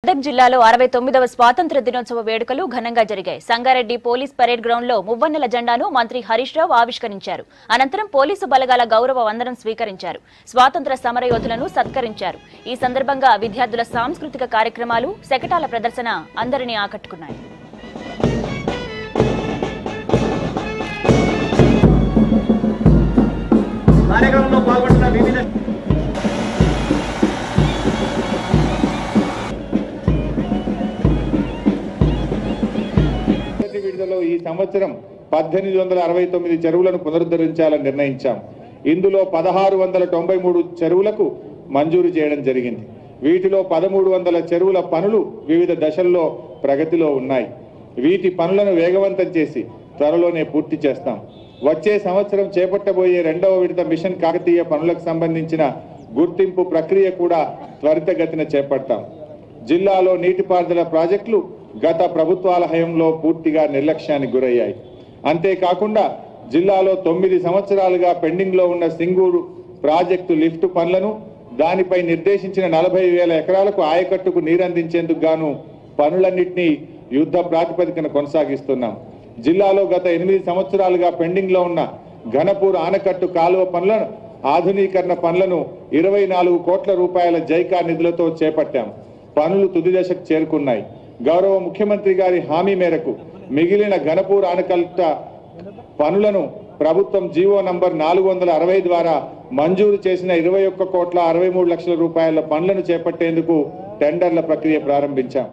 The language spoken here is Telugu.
మెదక్ జిల్లాలో 69వ స్వాతంత్ర దినోత్సవ వేడుకలు ఘనంగా జరిగాయి. సంగారెడ్డి పోలీస్ పరేడ్ గ్రౌండ్ లో మువ్వన్నెల జెండాను మంత్రి హరీష్ రావు ఆవిష్కరించారు. అనంతరం పోలీసు బలగాల గౌరవ వందనం స్వీకరించారు. స్వాతంత్ర సమరయోధులను సత్కరించారు. ఈ సందర్భంగా విద్యార్థుల సాంస్కృతిక కార్యక్రమాలు, శకటాల ప్రదర్శన అందరినీ ఆకట్టుకున్నాయి. ఈ సంవత్సరం 1869 చెరువులను పునరుద్ధరించాలని నిర్ణయించాం. ఇందులో 1693 చెరువులకు మంజూరు చేయడం జరిగింది. వీటిలో 1300 చెరువుల పనులు వివిధ దశల్లో ప్రగతిలో ఉన్నాయి. వీటి పనులను వేగవంతం చేసి త్వరలోనే పూర్తి చేస్తాం. వచ్చే సంవత్సరం చేపట్టబోయే 2వ విడత మిషన్ కాకతీయ పనులకు సంబంధించిన గుర్తింపు ప్రక్రియ కూడా త్వరితగతిన చేపడతాం. జిల్లాలో నీటిపారుదల ప్రాజెక్టులు గత ప్రభుత్వాల హయాంలో పూర్తిగా నిర్లక్ష్యానికి గురయ్యాయి. అంతేకాకుండా జిల్లాలో 9 సంవత్సరాలుగా పెండింగ్లో ఉన్న సింగూరు ప్రాజెక్టు లిఫ్ట్ పనులను, దానిపై నిర్దేశించిన 40,000 ఎకరాలకు ఆయకట్టుకు నీరందించేందుకు గాను పనులన్నింటినీ యుద్ధ ప్రాతిపదికన కొనసాగిస్తున్నాం. జిల్లాలో గత 8 సంవత్సరాలుగా పెండింగ్లో ఉన్న ఘనపూర్ ఆనకట్టు కాలువ పనులను, ఆధునీకరణ పనులను 24 కోట్ల రూపాయల జైకా నిధులతో చేపట్టాం. పనులు తుది దశకు చేరుకున్నాయి. గౌరవ ముఖ్యమంత్రి గారి హామీ మేరకు మిగిలిన ఘనపూర్ ఆనకట్ట పనులను ప్రభుత్వం జీవో నంబర్ 460 ద్వారా మంజూరు చేసిన 21 కోట్ల 63 లక్షల రూపాయల పనులను చేపట్టేందుకు టెండర్ల ప్రక్రియ ప్రారంభించాం.